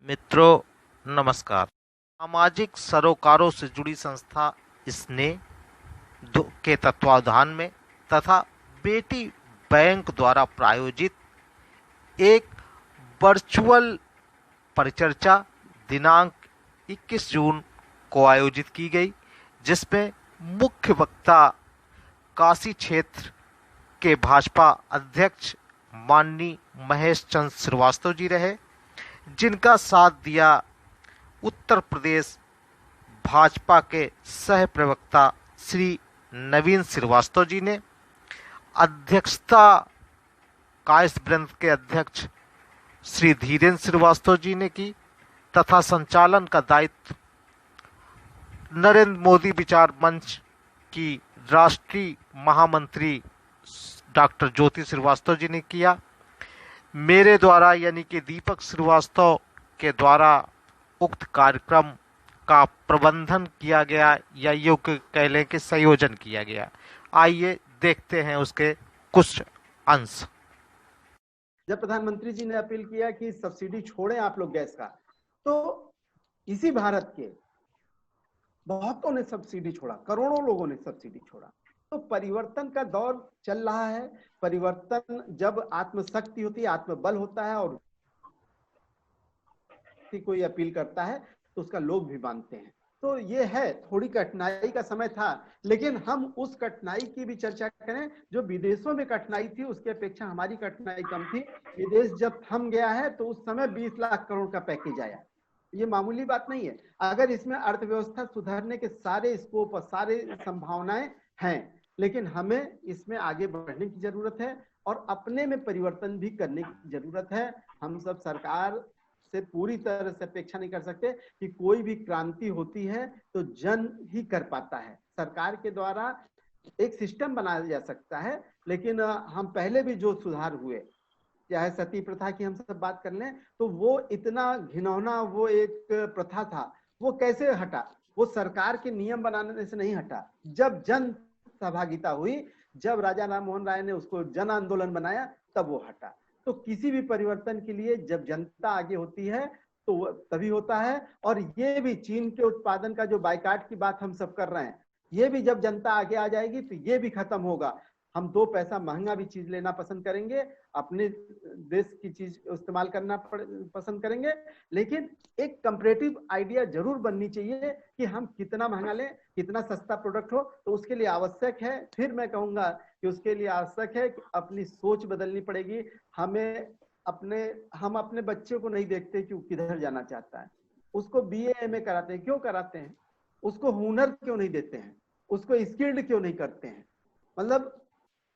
मित्रों, नमस्कार। सामाजिक सरोकारों से जुड़ी संस्था स्नेह के तत्वावधान में तथा बेटी बैंक द्वारा प्रायोजित एक वर्चुअल परिचर्चा दिनांक 21 जून को आयोजित की गई, जिसमें मुख्य वक्ता काशी क्षेत्र के भाजपा अध्यक्ष माननीय महेश चंद्र श्रीवास्तव जी रहे, जिनका साथ दिया उत्तर प्रदेश भाजपा के सह प्रवक्ता श्री नवीन श्रीवास्तव जी ने। अध्यक्षता कायस वृंद के अध्यक्ष श्री धीरेन्द्र श्रीवास्तव जी ने की तथा संचालन का दायित्व नरेंद्र मोदी विचार मंच की राष्ट्रीय महामंत्री डॉक्टर ज्योति श्रीवास्तव जी ने किया। मेरे द्वारा यानी कि दीपक श्रीवास्तव के द्वारा उक्त कार्यक्रम का प्रबंधन किया गया या योग्य कह लें कि संयोजन किया गया। आइए देखते हैं उसके कुछ अंश। जब प्रधानमंत्री जी ने अपील किया कि सब्सिडी छोड़ें आप लोग गैस का, तो इसी भारत के बहुतों ने सब्सिडी छोड़ा, करोड़ों लोगों ने सब्सिडी छोड़ा। तो परिवर्तन का दौर चल रहा है। परिवर्तन जब आत्मशक्ति होती है, आत्मबल होता है और कोई अपील करता है तो उसका लोग भी मानते हैं। तो ये है, थोड़ी कठिनाई का समय था, लेकिन हम उस कठिनाई की भी चर्चा करें। जो विदेशों में कठिनाई थी उसकी अपेक्षा हमारी कठिनाई कम थी। विदेश जब थम गया है तो उस समय 20 लाख करोड़ का पैकेज आया। ये मामूली बात नहीं है। अगर इसमें अर्थव्यवस्था सुधारने के सारे स्कोप और सारे संभावनाएं हैं, लेकिन हमें इसमें आगे बढ़ने की जरूरत है और अपने में परिवर्तन भी करने की जरूरत है। हम सब सरकार से पूरी तरह से अपेक्षा नहीं कर सकते कि कोई भी क्रांति होती है तो जन ही कर पाता है। सरकार के द्वारा एक सिस्टम बनाया जा सकता है, लेकिन हम पहले भी जो सुधार हुए, चाहे सती प्रथा की हम सब बात कर लें, तो वो इतना घिनौना वो एक प्रथा था, वो कैसे हटा? वो सरकार के नियम बनाने से नहीं हटा। जब जन सहभागिता हुई, जब राजा राम मोहन राय ने उसको जन आंदोलन बनाया, तब वो हटा। तो किसी भी परिवर्तन के लिए जब जनता आगे होती है तो तभी होता है। और ये भी चीन के उत्पादन का जो बायकाट की बात हम सब कर रहे हैं, ये भी जब जनता आगे आ जाएगी तो ये भी खत्म होगा। हम 2 पैसा महंगा भी चीज लेना पसंद करेंगे, अपने देश की चीज इस्तेमाल करना पसंद करेंगे, लेकिन एक कंपैरेटिव आइडिया जरूर बननी चाहिए कि हम कितना महंगा लें, कितना सस्ता प्रोडक्ट हो। तो उसके लिए आवश्यक है, फिर मैं कहूंगा कि उसके लिए आवश्यक है कि अपनी सोच बदलनी पड़ेगी। हम अपने बच्चे को नहीं देखते कि वो किधर जाना चाहता है, उसको BA MA कराते हैं, क्यों कराते हैं? उसको हुनर क्यों नहीं देते हैं? उसको स्किल्ड क्यों नहीं करते हैं? मतलब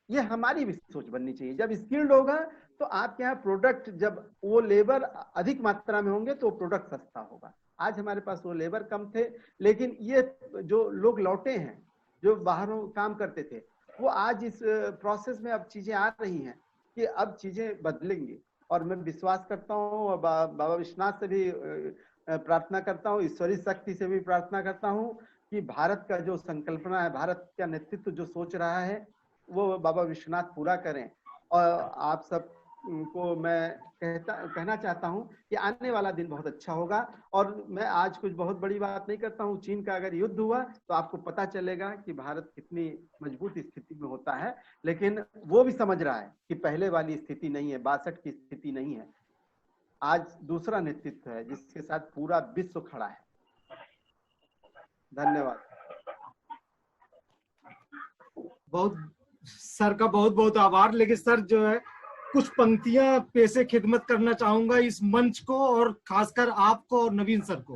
ये हमारी भी सोच बननी चाहिए। जब स्किल्ड होगा तो आपके यहाँ प्रोडक्ट, जब वो लेबर अधिक मात्रा में होंगे तो प्रोडक्ट सस्ता होगा। आज हमारे पास वो लेबर कम थे, लेकिन ये जो लोग लौटे हैं जो बाहरों काम करते थे, वो आज इस प्रोसेस में अब चीजें आ रही हैं कि अब चीजें बदलेंगी। और मैं विश्वास करता हूँ और बाबा विश्वनाथ से भी प्रार्थना करता हूँ, ईश्वरीय शक्ति से भी प्रार्थना करता हूँ कि भारत का जो संकल्पना है, भारत का नेतृत्व जो सोच रहा है, वो बाबा विश्वनाथ पूरा करें। और आप सब को मैं कहना चाहता हूं कि आने वाला दिन बहुत अच्छा होगा। और मैं आज कुछ बहुत बड़ी बात नहीं करता हूं। चीन का अगर युद्ध हुआ तो आपको पता चलेगा कि भारत कितनी मजबूत स्थिति में होता है, लेकिन वो भी समझ रहा है कि पहले वाली स्थिति नहीं है, 62 की स्थिति नहीं है। आज दूसरा नेतृत्व है जिसके साथ पूरा विश्व खड़ा है। धन्यवाद। सर का बहुत बहुत आभार। लेकिन सर जो है, कुछ पंक्तियां पेशे खिदमत करना चाहूंगा इस मंच को और खासकर आपको और नवीन सर को,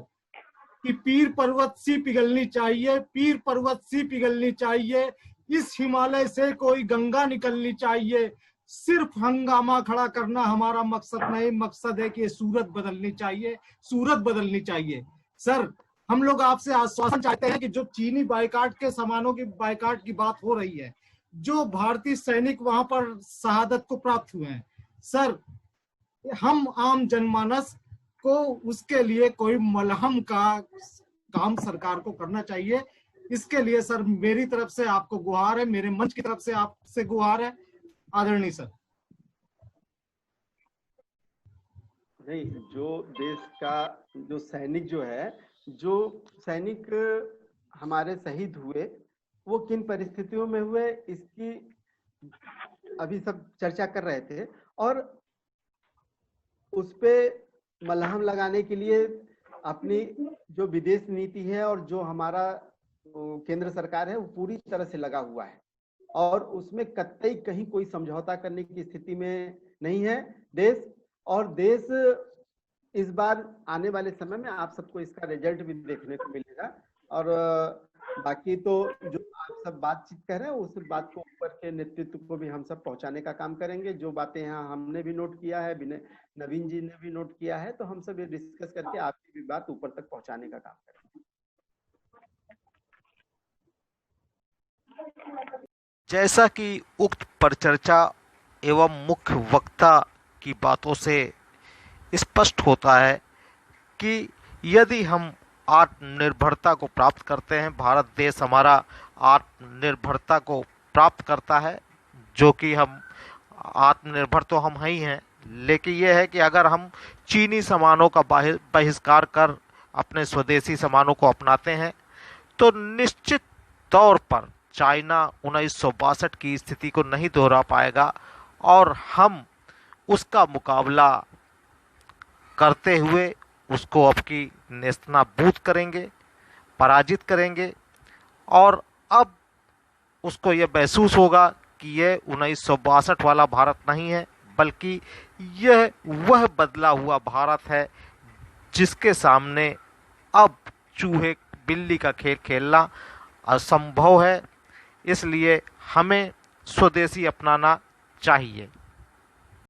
कि पीर पर्वत सी पिघलनी चाहिए, पीर पर्वत सी पिघलनी चाहिए, इस हिमालय से कोई गंगा निकलनी चाहिए। सिर्फ हंगामा खड़ा करना हमारा मकसद नहीं, मकसद है कि सूरत बदलनी चाहिए, सूरत बदलनी चाहिए। सर, हम लोग आपसे आश्वासन चाहते हैं कि जो चीनी बायकाट के सामानों की बायकाट की बात हो रही है, जो भारतीय सैनिक वहां पर शहादत को प्राप्त हुए हैं, सर हम आम जनमानस को उसके लिए कोई मलहम का काम सरकार को करना चाहिए। इसके लिए सर मेरी तरफ से आपको गुहार है, मेरे मंच की तरफ से आपसे गुहार है, आदरणीय सर। नहीं, जो देश का जो सैनिक जो है, जो सैनिक हमारे शहीद हुए, वो किन परिस्थितियों में हुए इसकी अभी सब चर्चा कर रहे थे, और उस पे मलहम लगाने के लिए अपनी जो विदेश नीति है और जो हमारा केंद्र सरकार है वो पूरी तरह से लगा हुआ है, और उसमें कतई कहीं कोई समझौता करने की स्थिति में नहीं है देश। और देश इस बार आने वाले समय में आप सबको इसका रिजल्ट भी देखने को मिलेगा। और बाकी तो जो आप सब बातचीत कर रहे हैं उस बात को ऊपर के नेतृत्व को भी हम सब पहुंचाने का काम करेंगे। जो बातें यहाँ हमने भी नोट किया है, नवीन जी ने भी नोट किया है, तो हम सब ये डिस्कस करके आपकी भी बात ऊपर तक पहुंचाने का काम करेंगे। जैसा कि उक्त परिचर्चा एवं मुख्य वक्ता की बातों से स्पष्ट होता है कि यदि हम आत्मनिर्भरता को प्राप्त करते हैं, भारत देश हमारा आत्मनिर्भरता को प्राप्त करता है, जो कि हम आत्मनिर्भर तो हम ही हैं, लेकिन यह है कि अगर हम चीनी सामानों का बहिष्कार कर अपने स्वदेशी सामानों को अपनाते हैं तो निश्चित तौर पर चाइना 1962 की स्थिति को नहीं दोहरा पाएगा और हम उसका मुकाबला करते हुए उसको अब की नेस्तनाबूद करेंगे, पराजित करेंगे। और अब उसको ये महसूस होगा कि यह 1962 वाला भारत नहीं है, बल्कि यह वह बदला हुआ भारत है जिसके सामने अब चूहे बिल्ली का खेल खेलना असंभव है। इसलिए हमें स्वदेशी अपनाना चाहिए।